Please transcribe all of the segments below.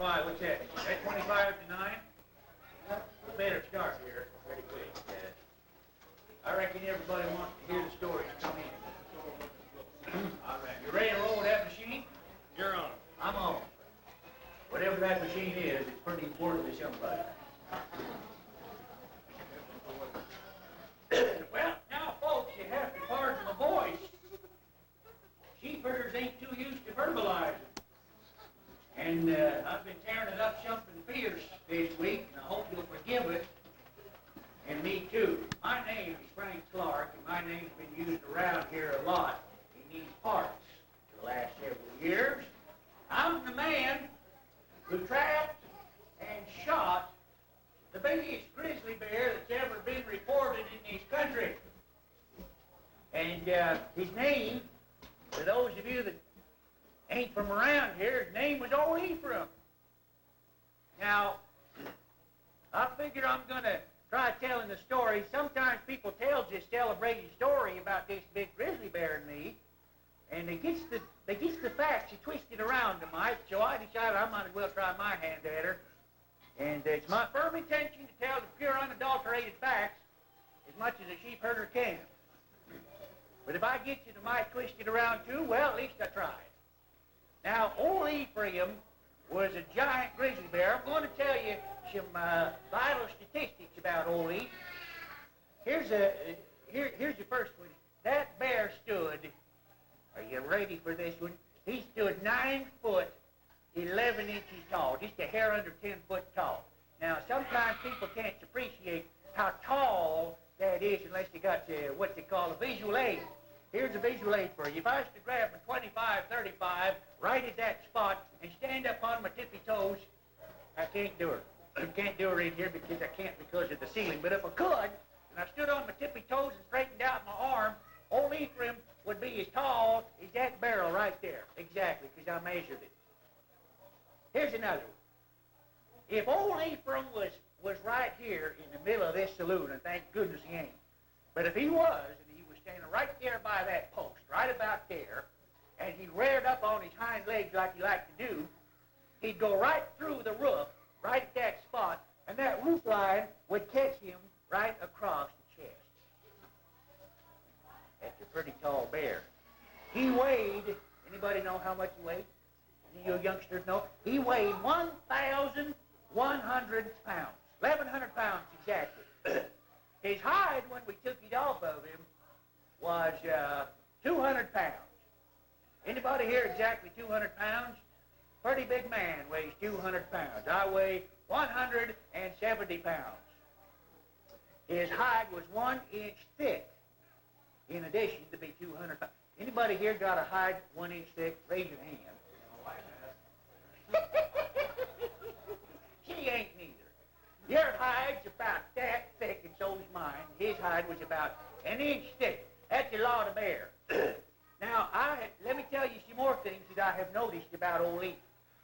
25, what's that? At 25 to 9? We better start here pretty quick. I reckon everybody wants to hear the stories come in. All right, you ready to roll that machine? You're on. I'm on. Whatever that machine is, it's pretty important to somebody. Well, now, folks, you have to pardon my voice. Sheepherders ain't too used to verbalizing. And I've been tearing it up something fierce this week, and I hope you'll forgive it. And me too. My name is Frank Clark, and my name's been used around here a lot in these parts for the last several years. I'm the man who trapped and shot the biggest grizzly bear that's ever been reported in this country. And his name, for those of you that ain't from around here, his name was old Ephraim. Now, I figured I'm going to try telling the story. Sometimes people tell this celebrated story about this big grizzly bear and me, and they gets the facts twisted around them, right? So I decided I might as well try my hand at her. And it's my firm intention to tell the pure, unadulterated facts as much as a sheep herder can. But if I get you to might twist it around too, well, at least I tried. Now, old Ephraim was a giant grizzly bear. I'm going to tell you some vital statistics about old Ephraim. Here's the first one. That bear stood, are you ready for this one? He stood 9 foot, 11 inches tall, just a hair under 10 foot tall. Now, sometimes people can't appreciate how tall that is unless you got what they call a visual aid. Here's a visual aid for you. If I was to grab a 25, 35, right at that spot, and stand up on my tippy toes, I can't do it. I can't do it in here because I can't because of the ceiling. But if I could, and I stood on my tippy toes and straightened out my arm, old Ephraim would be as tall as that barrel right there. Exactly, because I measured it. Here's another one. If old Ephraim was right here in the middle of this saloon, and thank goodness he ain't, but if he was, and he was standing right there by that post, right about there, and he reared up on his hind legs like he liked to do, he'd go right through the roof, right at that spot, and that roof line would catch him right across the chest. That's a pretty tall bear. He weighed, anybody know how much he weighed? Any of you youngsters know? He weighed 1,100 pounds. 1,100 pounds exactly. His hide, when we took it off of him, was 200 pounds. Anybody here exactly 200 pounds? Pretty big man weighs 200 pounds. I weigh 170 pounds. His hide was 1 inch thick, in addition to be 200 pounds. Anybody here got a hide 1 inch thick? Raise your hand. She ain't neither. Your hide's about that thick, and so's mine. His hide was about 1 inch thick. That's a lot of bear. Now, let me tell you some more things that I have noticed about old Ephraim.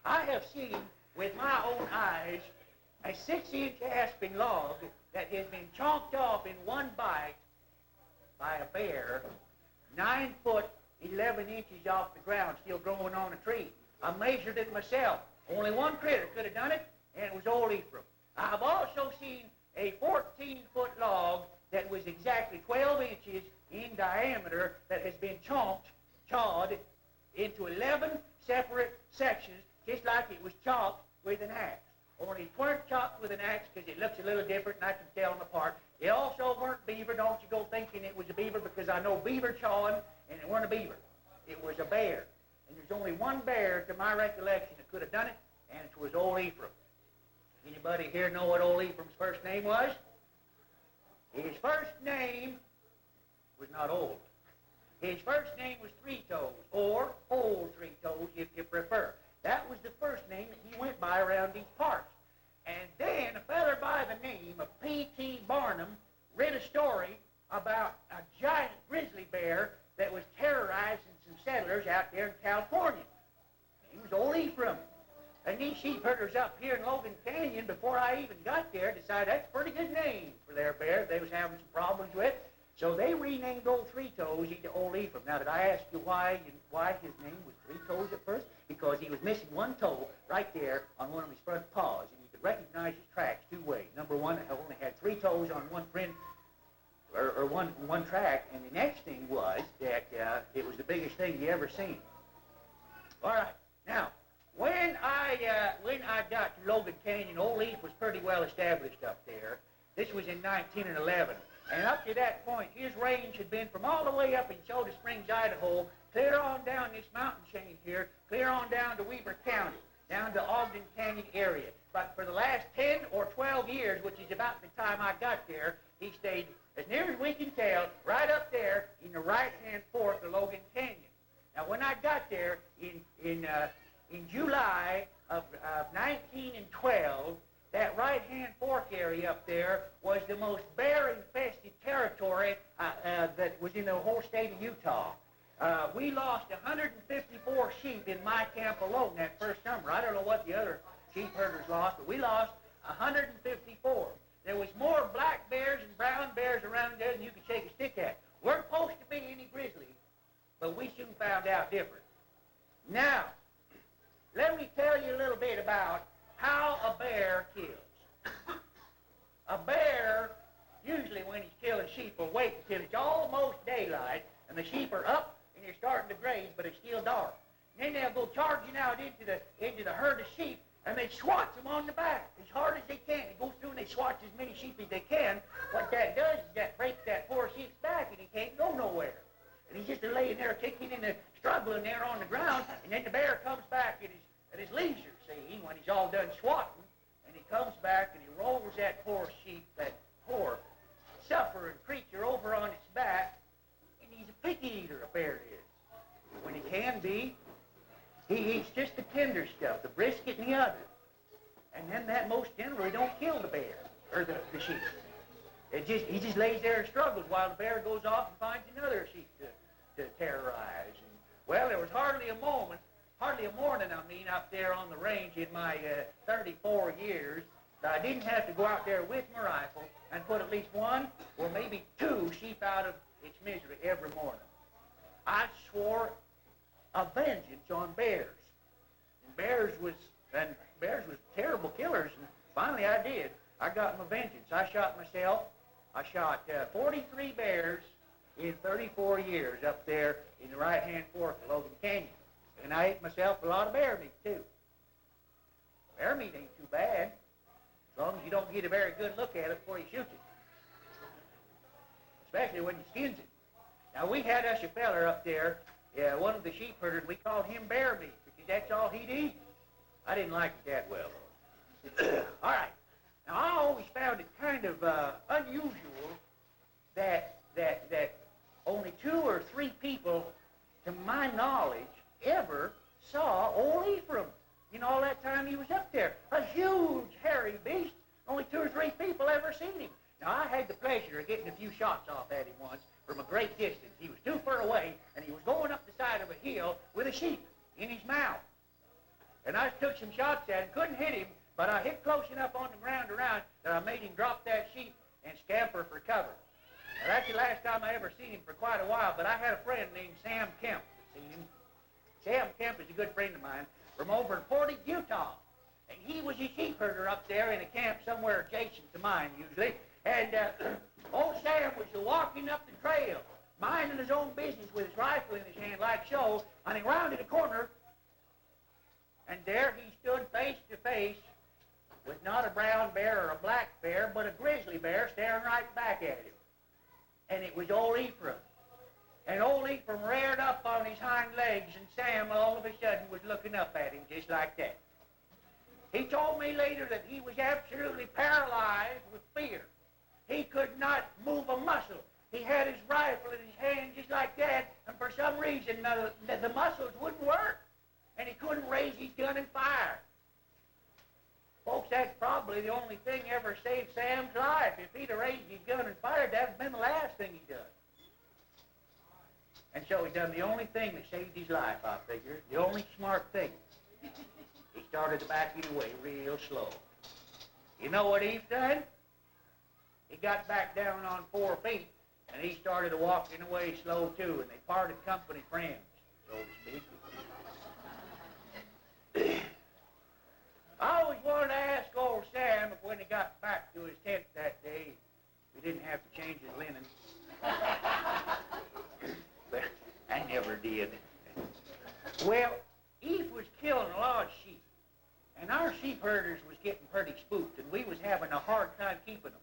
I have seen with my own eyes a 6-inch aspen log that has been chomped off in one bite by a bear 9 foot, 11 inches off the ground, still growing on a tree. I measured it myself. Only one critter could have done it, and it was old Ephraim. I've also seen a 14-foot log that was exactly 12 inches in diameter that has been chawed into 11 separate sections, just like it was chopped with an axe. Only it weren't chopped with an axe because it looks a little different, and I can tell them apart. It also weren't beaver. Don't you go thinking it was a beaver, because I know beaver chawing, and it weren't a beaver. It was a bear. And there's only one bear, to my recollection, that could have done it, and it was old Ephraim. Anybody here know what old Ephraim's first name was? His first name was not old. His first name was Three Toes, or Old Three Toes, if you prefer. That was the first name that he went by around these parts. And then a feller by the name of P.T. Barnum read a story about a giant grizzly bear that was terrorizing some settlers out there in California. He was old Ephraim. And these sheep herders up here in Logan Canyon, before I even got there, decided that's a pretty good name for their bear they was having some problems with. So they renamed Old Three Toes into Old Ephraim. Now, did I ask you why his name was Three Toes at first? Because he was missing one toe right there on one of his front paws, and you could recognize his tracks two ways. Number one, he only had 3 toes on one print, or one track, and the next thing was that it was the biggest thing you ever seen. All right, now when I got to Logan Canyon, Old Ephraim was pretty well established up there. This was in 1911. And up to that point, his range had been from all the way up in Soda Springs, Idaho, clear on down this mountain chain here, clear on down to Weber County, down to Ogden Canyon area. But for the last 10 or 12 years, which is about the time I got there, he stayed, as near as we can tell, right up there in the right-hand fork of Logan Canyon. Now, when I got there in July of 1912, that right-hand fork area up there was the most bear-infested territory that was in the whole state of Utah. We lost 154 sheep in my camp alone that first summer. I don't know what the other sheep herders lost, but we lost 154. There was more black bears and brown bears around there than you could shake a stick at. Weren't supposed to be any grizzly, but we soon found out different. Now, let me tell you a little bit about how a bear kills. A bear, usually when he's killing sheep, will wait until it's almost daylight and the sheep are up and they're starting to graze, but it's still dark. And then they'll go charging out into the herd of sheep, and they swat them on the back as hard as they can. They go through and they swat as many sheep as they can. What that does is that breaks that poor sheep's back, and he can't go nowhere. And he's just laying there kicking and struggling there on the ground, and then the bear comes back at his leisure, see, when he's all done swatting, and he comes back and he rolls that poor sheep, that poor suffering creature over on its back, and he's a picky eater, a bear is. When he can be, he eats just the tender stuff, the brisket and the other. And then that most generally don't kill the bear, or the sheep. He just lays there and struggles while the bear goes off and finds another sheep to terrorize. And, well, there was hardly a morning, up there on the range in my 34 years that I didn't have to go out there with my rifle and put at least 1 or maybe 2 sheep out of its misery every morning. I swore a vengeance on bears. And bears was terrible killers, and finally I did. I got my vengeance. I shot myself. I shot 43 bears in 34 years up there in the right-hand fork of Logan Canyon. And I ate myself a lot of bear meat, too. Bear meat ain't too bad, as long as you don't get a very good look at it before you shoot it. Especially when you skins it. Now, we had us a feller up there, one of the sheep herders, we called him bear meat, because that's all he'd eat. I didn't like it that well, though. All right. Now, I always found it kind of unusual that only 2 or 3 people, to my knowledge, ever saw old Ephraim in all that time he was up there. A huge, hairy beast. Only 2 or 3 people ever seen him. Now, I had the pleasure of getting a few shots off at him once from a great distance. He was too far away, and he was going up the side of a hill with a sheep in his mouth. And I took some shots at him, couldn't hit him, but I hit close enough on the ground around that I made him drop that sheep and scamper for cover. Now, that's the last time I ever seen him for quite a while, but I had a friend named Sam Kemp that seen him. Sam Kemp is a good friend of mine from over in Portage, Utah. And he was a sheep herder up there in a camp somewhere adjacent to mine, usually. And old Sam was walking up the trail, minding his own business with his rifle in his hand like so, and he rounded a corner, and there he stood face to face with not a brown bear or a black bear, but a grizzly bear staring right back at him. And it was old Ephraim. And old Ephraim reared up on his hind legs, and Sam all of a sudden was looking up at him just like that. He told me later that he was absolutely paralyzed with fear. He could not move a muscle. He had his rifle in his hand just like that, and for some reason the muscles wouldn't work, and he couldn't raise his gun and fire. Folks, that's probably the only thing ever saved Sam's life. If he'd have raised his gun and fired, that would have been the last thing he done. And so he done the only thing that saved his life, I figure, the only smart thing. He started to back it away real slow. You know what Eve done? He got back down on 4 feet, And he started walking away slow, too, and they parted company friends, so to speak. I always wanted to ask old Sam if when he got back to his tent that day, he didn't have to change his linen. But I never did. Well, Eve was killing a lot of sheep, and our sheep herders was getting pretty spooked, and we was having a hard time keeping them.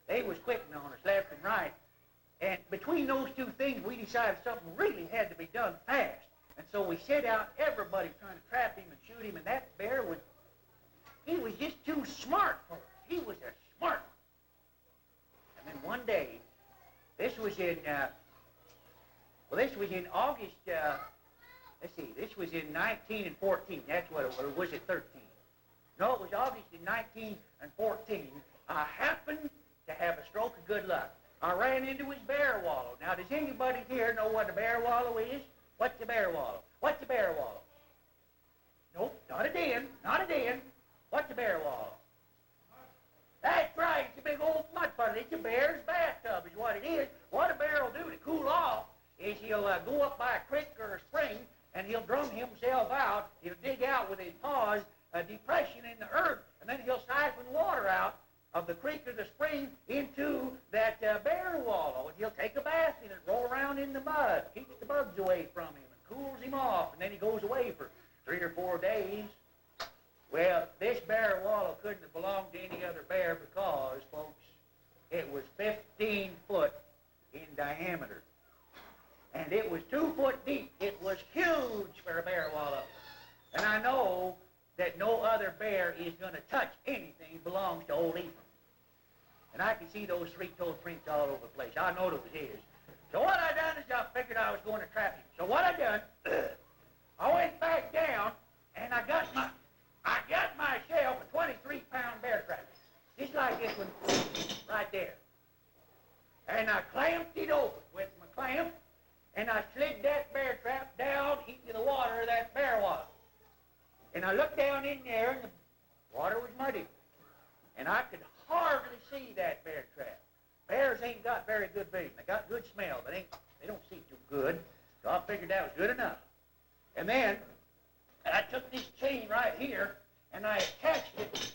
They was quitting on us left and right. And between those two things, we decided something really had to be done fast. And so we set out, everybody trying to trap him and shoot him, and that bear was, he was just too smart for us. He was a smart one. And then one day, this was in August, let's see, this was in 19 and 14. That's what it was, or was it 13? No, it was August in 19 and 14. I happened to have a stroke of good luck. I ran into his bear wallow. Now, does anybody here know what a bear wallow is? What's a bear wallow? What's a bear wallow? Nope, not a den, not a den. What's a bear wallow? That's right, it's a big old mud puddle. It's a bear's bathtub is what it is. What a bear will do to cool off is he'll go up by a creek or a spring, and he'll drum himself out. He'll dig out with his paws a depression in the earth, and then he'll siphon water out of the creek or the spring into that bear wallow, and he'll take a bath in it, roll around in the mud, keeps the bugs away from him, and cools him off, and then he goes away for 3 or 4 days. Well, this bear wallow couldn't have belonged to any other bear because, folks, it was 15 foot in diameter, and it was 2 foot deep. It was huge for a bear wallow, and I know that no other bear is going to touch anything belongs to old Ephraim. And I can see those 3-toed prints all over the place. I know it was his. So what I done is I figured I was going to trap him. So what I done, I went back down and I got myself a 23-pound bear trap, just like this one right there. And I clamped it open with my clamp, and I slid that bear trap down into the water of that bear wallow. And I looked down in there, and the water was muddy. And I could hardly see that bear trap. Bears ain't got very good vision. They got good smell, but they don't see too good. So I figured that was good enough. And then I took this chain right here, and I attached it,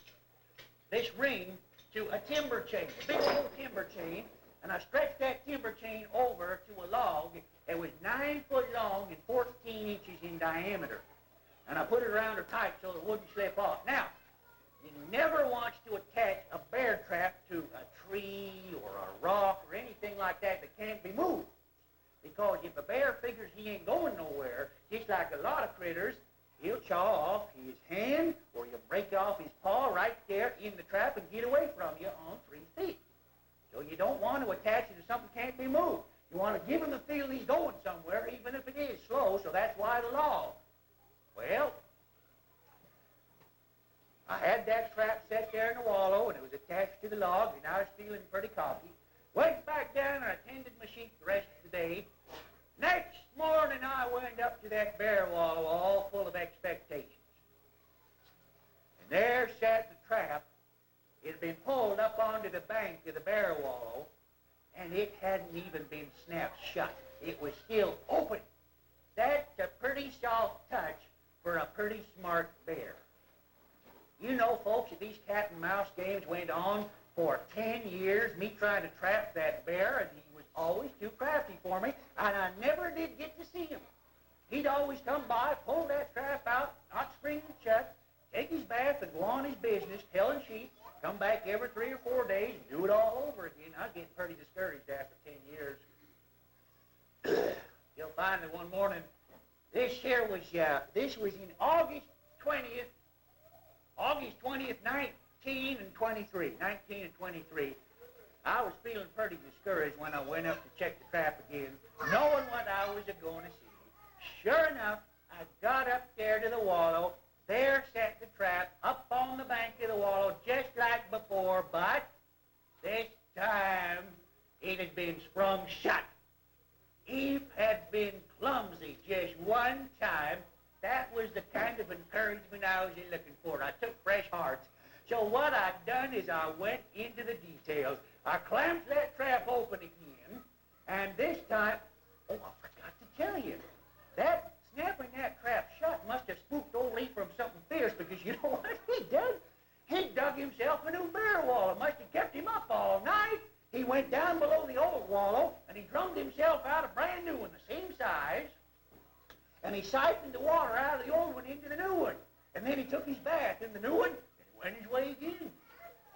this ring, to a timber chain, a big old timber chain, and I stretched that timber chain over to a log that was 9 foot long and 14 inches in diameter. And I put it around her tight so it wouldn't slip off. Now, you never want to attach a bear trap to a tree or a rock or anything like that that can't be moved. Because if a bear figures he ain't going nowhere, just like a lot of critters, he'll chaw off his hand or he'll break off his paw right there in the trap and get away from you on 3 feet. So you don't want to attach it to something that can't be moved. You want to give him the feel he's going somewhere, even if it is slow, so that's why the log. Well, I had that trap set there in the wallow, and it was attached to the log, and I was feeling pretty cocky. Went back down, and I tended my sheep the rest of the day. Next morning, I went up to that bear wallow all full of expectations. And there sat the trap. It had been pulled up onto the bank of the bear wallow, and it hadn't even been snapped shut. It was still open. That's a pretty soft touch for a pretty smart bear. You know, folks, if these cat and mouse games went on for 10 years, me trying to trap that bear, and he was always too crafty for me, and I never did get to see him. He'd always come by, pull that trap out, not spring it shut, take his bath and go on his business, telling sheep, come back every 3 or 4 days and do it all over again. I was getting pretty discouraged after 10 years. Till finally one morning, this was in August 20th, 19 and 23. I was feeling pretty discouraged when I went up to check the trap again, knowing what I was going to see. Sure enough, I got up there to the wallow. There sat the trap up on the bank of the wallow just like before, but this time it had been sprung shut. Eve had been clumsy just one time. That was the kind of encouragement I was looking for. I took fresh hearts. So what I'd done is I went into the details. I clamped that trap open again, And this time, oh, I forgot to tell you, that snapping that trap shut must have spooked old Ephraim something fierce, because you know what he did? He dug himself a new bear wallow. Must have kept him up all night. He went down below the old wallow, and he drummed himself out a brand new one, the same size, and he siphoned the water out of the old one into the new one. And then he took his bath in the new one, and went his way again.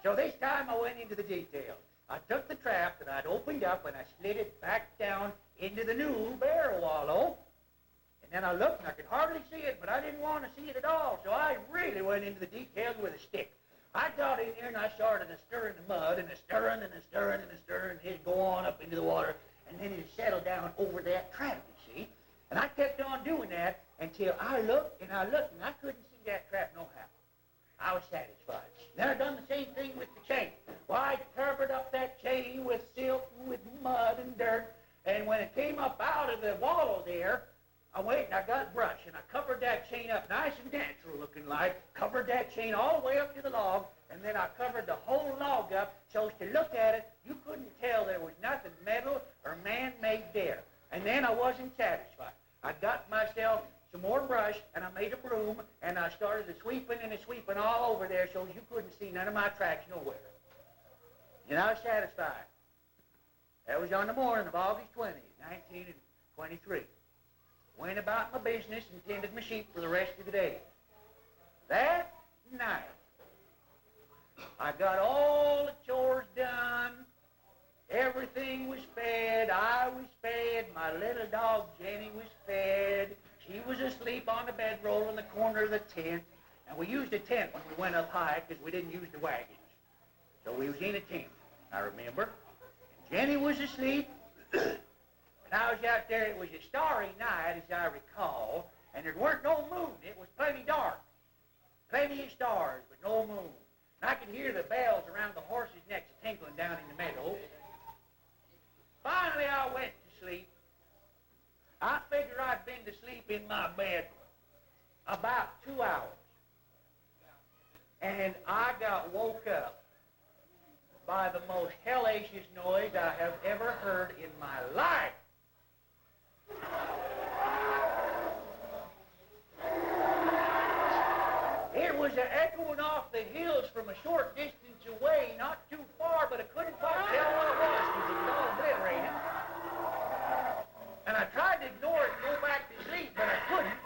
So this time I went into the details. I took the trap that I'd opened up, and I slid it back down into the new bear wallow. And then I looked, and I could hardly see it, but I didn't want to see it at all, so I really went into the details with a stick. I got in there, and I started to stir in the mud, and a stirring, and a stirring, and a stirring, and it'd go on up into the water, and then it'd settle down over that trap, you see. And I kept on doing that until I looked, and I couldn't see that trap no how. I was satisfied. Then I done the same thing with the chain. Well, I covered up that chain with silt and with mud and dirt, and when it came up out of the wallow there, I went and I got a brush, and I covered that chain up nice and natural looking like, covered that chain all the way up to the log, and then I covered the whole log up so as to look at it, you couldn't tell there was nothing metal or man-made there. And then I wasn't satisfied. I got myself some more brush, and I made a broom, and I started sweeping and sweeping all over there so you couldn't see none of my tracks nowhere. And I was satisfied. That was on the morning of August 20th, 1923. Went about my business and tended my sheep for the rest of the day. That night, I got all the chores done. Everything was fed. I was fed. My little dog, Jenny, was fed. She was asleep on the bedroll in the corner of the tent. And we used a tent when we went up high because we didn't use the wagons. So we was in a tent, I remember. And Jenny was asleep. And I was out there. It was a starry night, as I recall, and there weren't no moon. It was plenty dark. Plenty of stars, but no moon. And I could hear the bells around the horses' necks tinkling down in the meadow. Finally, I went to sleep. I figured I'd been to sleep in my bed about 2 hours. And I got woke up by the most hellacious noise I have ever heard in my life. It was echoing off the hills from a short distance away, not too far, but I couldn't quite tell what it was because it was all obliterated. And I tried to ignore it and go back to sleep, but I couldn't.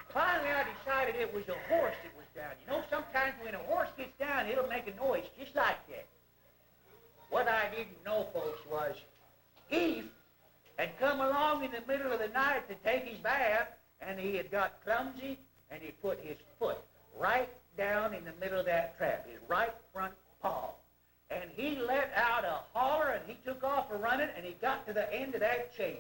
Finally, I decided it was a horse that was down. You know, sometimes when a horse gets down, it'll make a noise just like that. What I didn't know, folks, was Eve had come along in the middle of the night to take his bath, and he had got clumsy, and he put his foot right down in the middle of that trap, his right front paw. And he let out a holler, and he took off a-running, and he got to the end of that chain.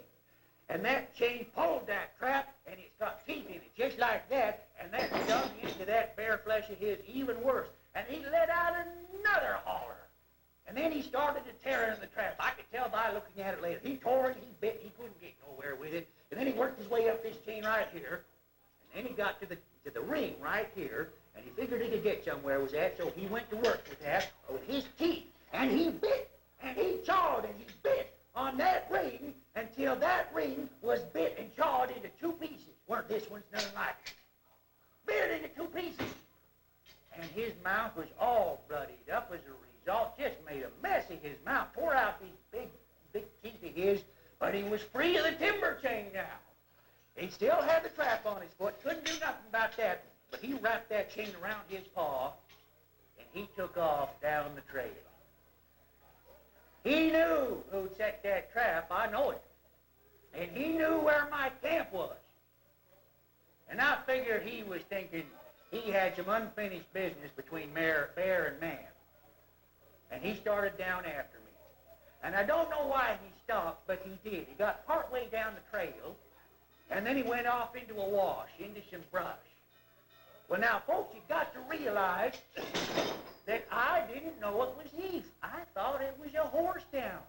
And that chain pulled that trap, and it's got teeth in it, just like that, and that dug into that bare flesh of his even worse. And he let out another holler. And then he started to tear into the trap. I could tell by looking at it later. He tore it, he bit, he couldn't get nowhere with it. And then he worked his way up this chain right here. And then he got to the ring right here, and he figured he could get somewhere with that, so he went to work with that, with his teeth. And he bit, and he chawed, and he bit on that ring until that ring was bit and chawed into 2 pieces. Weren't this one's nothing like it. Bit into 2 pieces. And his mouth was all bloodied up as a result, just made a mess of his mouth, tore out these big teeth of his, but he was free of the timber chain now. He still had the trap on his foot, couldn't do nothing about that, but he wrapped that chain around his paw, and he took off down the trail. He knew who'd set that trap, I know it, and he knew where my camp was. And I figured he was thinking he had some unfinished business between bear and man. And he started down after me. And I don't know why he stopped, but he did. He got partway down the trail, and then he went off into a wash, into some brush. Well, now, folks, you've got to realize that I didn't know it was Eve. I thought it was a horse down.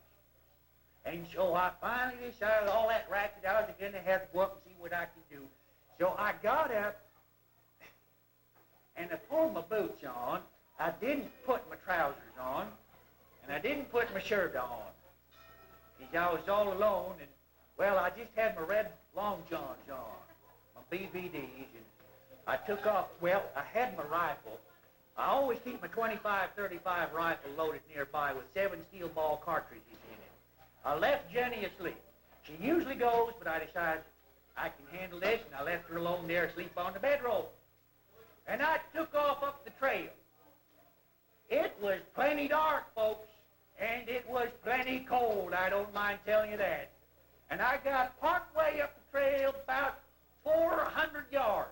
And so I finally decided all that racket, I was going to have to go up and see what I could do. So I got up, and to pull my boots on, I didn't put my trousers on, and I didn't put my shirt on. I was all alone, and, well, I just had my red long johns on, my BVDs, and I took off. Well, I had my rifle. I always keep my 25-35 rifle loaded nearby with 7 steel ball cartridges in it. I left Jenny asleep. She usually goes, but I decided I can handle this, and I left her alone there asleep on the bedroll. And I took off up the trail. It was plenty dark, folks, and it was plenty cold, I don't mind telling you that. And I got partway up the trail, about 400 yards.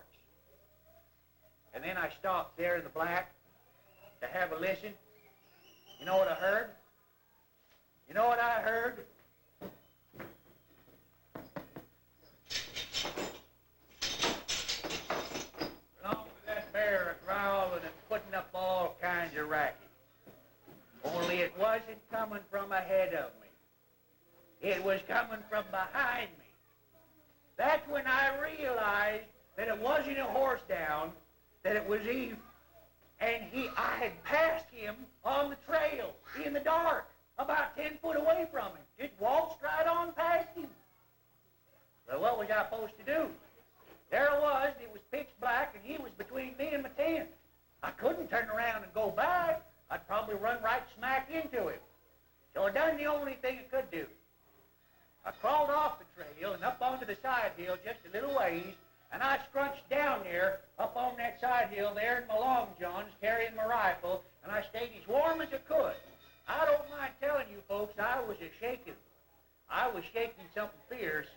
And then I stopped there in the black to have a listen. You know what I heard? You know what I heard? Along with that bear growling and putting up all kinds of racket. Only it wasn't coming from ahead of me. It was coming from behind me. That's when I realized that it wasn't a horse down, that it was Eve. And I had passed him on the trail in the dark, about 10 foot away from him. Just waltzed right on past him. Well, what was I supposed to do? There it was pitch black, and he was between me and my tent. I couldn't turn around and go back. I'd probably run right smack into him. So I done the only thing I could do. I crawled off the trail and up onto the side hill just a little ways, and I scrunched down there, up on that side hill there in my long johns, carrying my rifle, and I stayed as warm as I could. I don't mind telling you folks, I was a-shaking. I was shaking something fierce,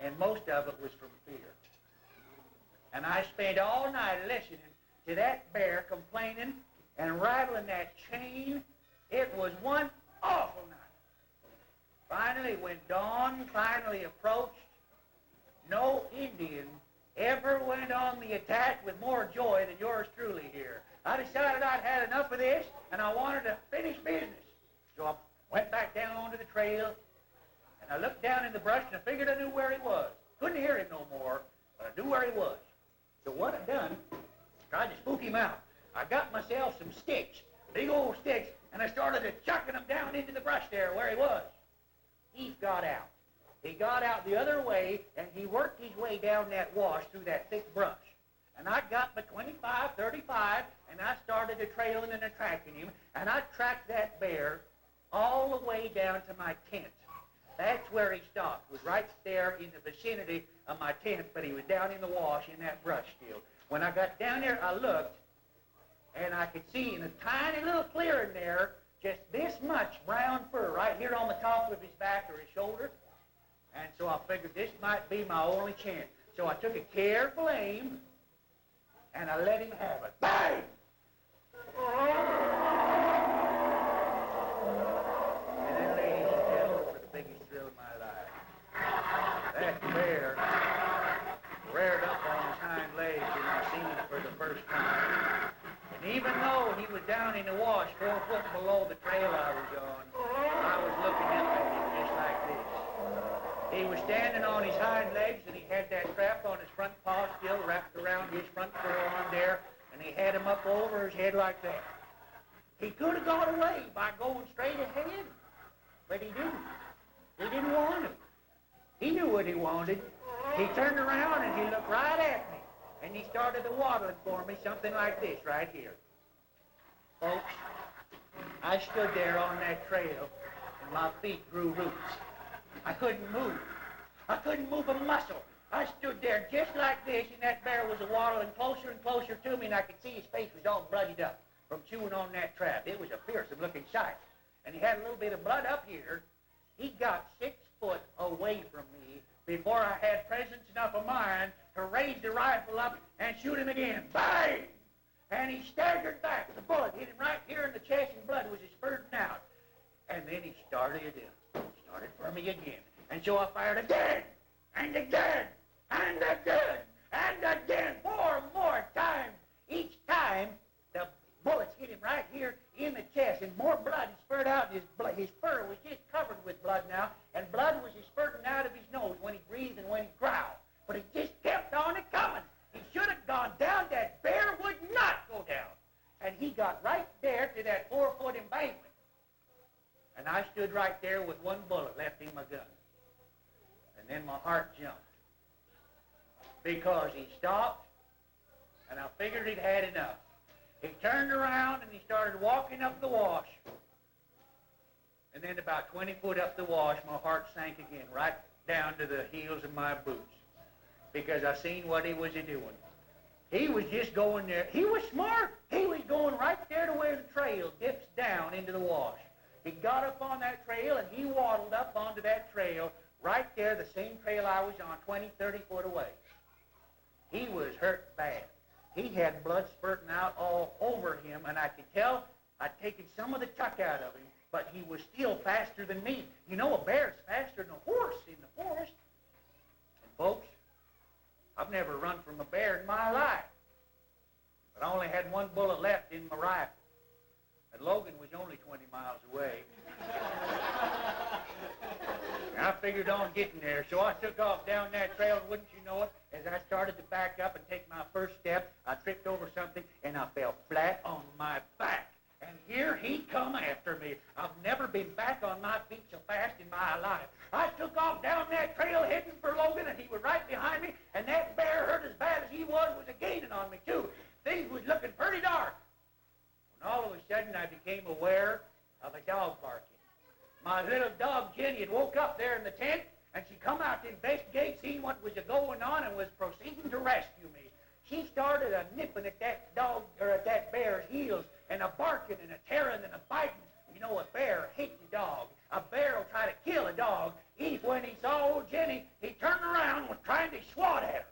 and most of it was from fear. And I spent all night listening to that bear complaining and rattling that chain. It was one awful night. Finally, when dawn finally approached, no Indian ever went on the attack with more joy than yours truly here. I decided I'd had enough of this, and I wanted to finish business. So I went back down onto the trail, and I looked down in the brush, and I figured I knew where he was. Couldn't hear him no more, but I knew where he was. So what I done, tried to spook him out. I got myself some sticks, big old sticks, and I started chucking them down into the brush there where he was. He got out. He got out the other way, and he worked his way down that wash through that thick brush. And I got my 25-35, and I started trailing and tracking him, and I tracked that bear all the way down to my tent. That's where he stopped, was right there in the vicinity of my tent, but he was down in the wash in that brush still. When I got down there, I looked, and I could see in a tiny little clearing there, just this much brown fur right here on the top of his back or his shoulder. And so I figured this might be my only chance. So I took a careful aim, and I let him have it. Bang! And then, ladies and gentlemen, for the biggest thrill of my life, that bear reared up on his hind legs, and I seen it for the first time. And even though he was down in the wash 4 foot below the trail I was on, I was looking up at him just like this. He was standing on his hind legs, and he had that trap on his front paw still wrapped around his front forearm there, and he had him up over his head like that. He could have got away by going straight ahead, but he didn't. He didn't want to. He knew what he wanted. He turned around, and he looked right at me, and he started to waddling for me, something like this right here. Folks, I stood there on that trail, and my feet grew roots. I couldn't move. I couldn't move a muscle. I stood there just like this, and that bear was waddling closer and closer to me, and I could see his face was all bloodied up from chewing on that trap. It was a fearsome-looking sight. And he had a little bit of blood up here. He got 6 foot away from me before I had presence enough of mind to raise the rifle up and shoot him again. Bang! And he staggered back. The bullet hit him right here in the chest, and blood was spurting out. And then he started for me again. And so I fired again, and again, and again, and again, 4 more times. Each time, the bullets hit him right here in the chest, and more blood spurted out. His fur was just covered with blood now, and blood was spurting out of his nose when he breathed and when he growled. But he just kept on it coming. He should have gone down. That bear would not go down. And he got right there to that 4 foot embankment. And I stood stood right there with one bullet left in my gun. And then my heart jumped. Because he stopped, and I figured he'd had enough. He turned around and he started walking up the wash. And then about 20 foot up the wash, my heart sank again, right down to the heels of my boots. Because I seen what he was doing. He was just going there. He was smart. He was going right there to where the trail dips down into the wash. He got up on that trail and he waddled up onto that trail right there, the same trail I was on, 20, 30 foot away. He was hurt bad. He had blood spurting out all over him, and I could tell I'd taken some of the tuck out of him, but he was still faster than me. You know, a bear's faster than a horse in the forest. And folks, I've never run from a bear in my life. But I only had one bullet left in my rifle. And Logan was only 20 miles away. And I figured on getting there, so I took off down that trail, and wouldn't you know it, as I started to back up and take my first step, I tripped over something, and I fell flat on my back. And here he come after me. I've never been back on my feet so fast in my life. I took off down that trail heading for Logan, and he was right behind me, and that bear, hurt as bad as he was a-gaining on me, too. Things was looking pretty dark. When all of a sudden I became aware of a dog barking. My little dog, Jenny, had woke up there in the tent, and she come out to investigate, seen what was going on, and was proceeding to rescue me. She started a-nipping at that dog, or at that bear's heels, and a-barking and a-tearing and a-biting. You know, a bear hates a dog. A bear will try to kill a dog. When he saw old Jenny, he turned around and was trying to swat at her.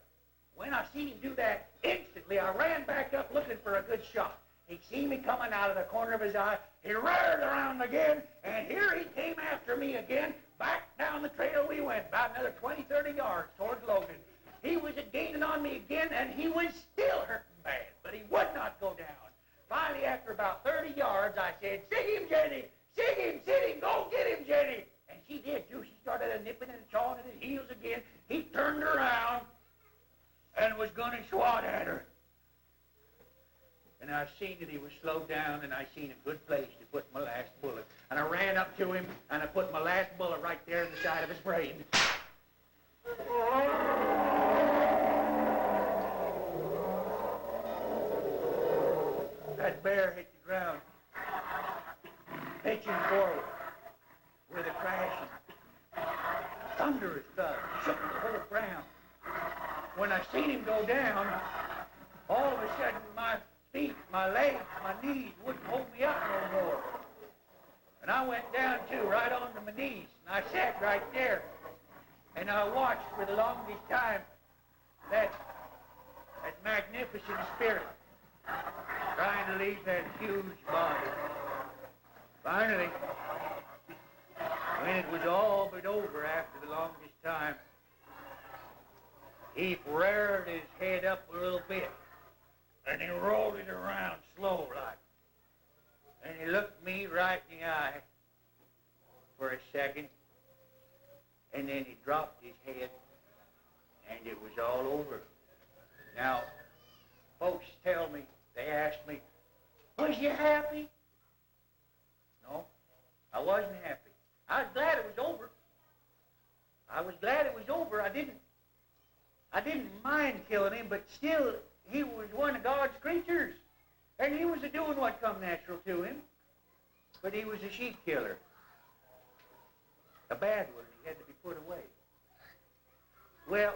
When I seen him do that, instantly I ran back up looking for a good shot. He seen me coming out of the corner of his eye. He roared around again, and here he came after me again. Back down the trail we went, about another 20, 30 yards towards Logan. He was gaining on me again, and he was still hurting bad, but he would not go down. Finally, after about 30 yards, I said, "Sig him, Jenny! Sig him! Go get him, Jenny!" And she did, too. She started nipping and chawing at his heels again. He turned around and was going to swat at her. And I seen that he was slowed down, and I seen a good place to put my last bullet. And I ran up to him, and I put my last bullet right there in the side of his brain. That bear hit the ground, pitching forward with a crashing, thunderous thud, shook the whole ground. When I seen him go down, all of a sudden my feet, my legs, my knees wouldn't hold me up no more. And I went down, too, right onto my knees, and I sat right there, and I watched for the longest time that magnificent spirit trying to leave that huge body. Finally, when it was all but over after the longest time, he reared his head up a little bit, and he rolled it around slow like. And he looked me right in the eye for a second, and then he dropped his head, and it was all over. Now, folks tell me, they ask me, "Was you happy?" No, I wasn't happy. I was glad it was over. I was glad it was over. I didn't mind killing him, but still, he was one of God's creatures. And he was a-doing what come natural to him. But he was a sheep killer. A bad one. He had to be put away. Well,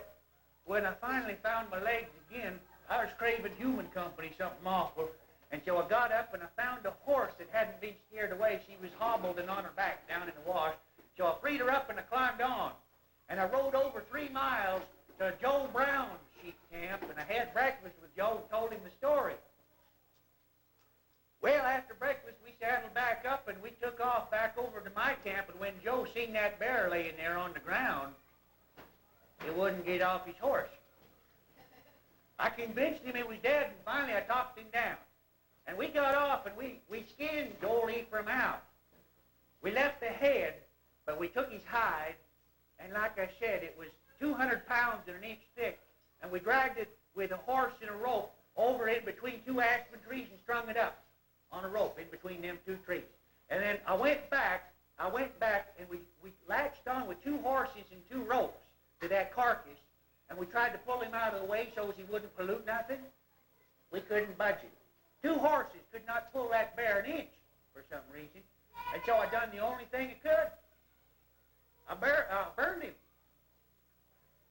when I finally found my legs again, I was craving human company, something awful. And so I got up and I found a horse that hadn't been scared away. She was hobbled and on her back down in the wash. So I freed her up and I climbed on. And I rode over 3 miles to Joe Brown's sheep camp, and I had breakfast with Joe and told him the story. Well, after breakfast, we saddled back up, and we took off back over to my camp, and when Joe seen that bear laying there on the ground, he wouldn't get off his horse. I convinced him he was dead, and finally I talked him down. And we got off, and we skinned old Ephraim out. We left the head, but we took his hide, and like I said, it was 200 pounds and an inch thick, and we dragged it with a horse and a rope over in between 2 aspen trees and strung it up on a rope in between them 2 trees. And then I went back I went back and we latched on with 2 horses and 2 ropes to that carcass, and we tried to pull him out of the way so as he wouldn't pollute nothing. We couldn't budge him. 2 horses could not pull that bear an inch for some reason. And so I done the only thing I could. I burned him.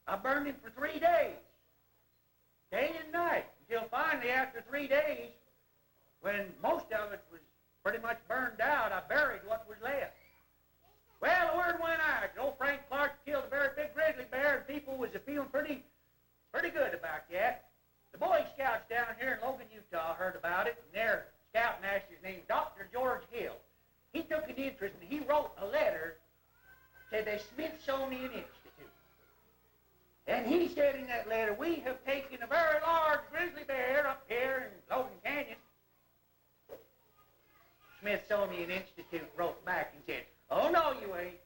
I burned him for 3 days, day and night, until finally after 3 days, when most of it was pretty much burned out, I buried what was left. Well, the word went out. Old Frank Clark killed a very big grizzly bear, and people was feeling pretty good about that. The Boy Scouts down here in Logan, Utah heard about it, and their scoutmaster's named Dr. George Hill. He took an interest, and he wrote a letter to the Smithsonian Institute. And he said in that letter, we have taken a very large grizzly bear up here in Logan Canyon. Smithsonian Institute wrote back and said, oh, no, you ain't.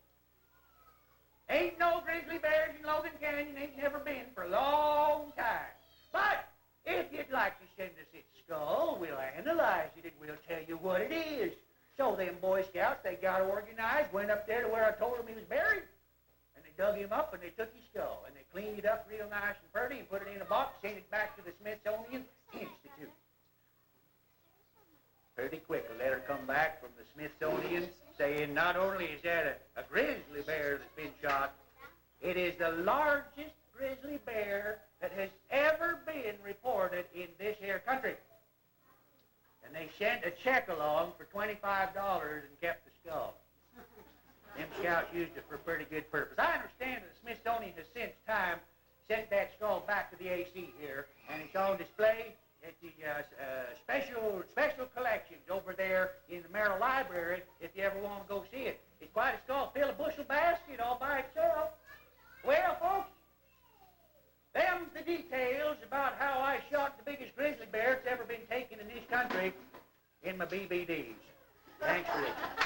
Ain't no grizzly bears in Logan Canyon, ain't never been for a long time. But if you'd like to send us its skull, we'll analyze it and we'll tell you what it is. So them Boy Scouts, they got organized, went up there to where I told them he was buried, and they dug him up and they took his skull, and they cleaned it up real nice and pretty and put it in a box, sent it back to the Smithsonian Institute. Pretty quick, a letter come back from the Smithsonian saying not only is that a grizzly bear that's been shot, it is the largest grizzly bear that has ever been reported in this here country. And they sent a check along for $25 and kept the skull. Them scouts used it for a pretty good purpose. I understand that the Smithsonian has since time sent that skull back to the AC here, and it's on display at the special collections over there in the Merrill Library if you ever want to go see it. It's quite a skull. Fill a bushel basket all by itself. Well, folks, them the details about how I shot the biggest grizzly bear that's ever been taken in this country in my BBDs. Thanks for listening.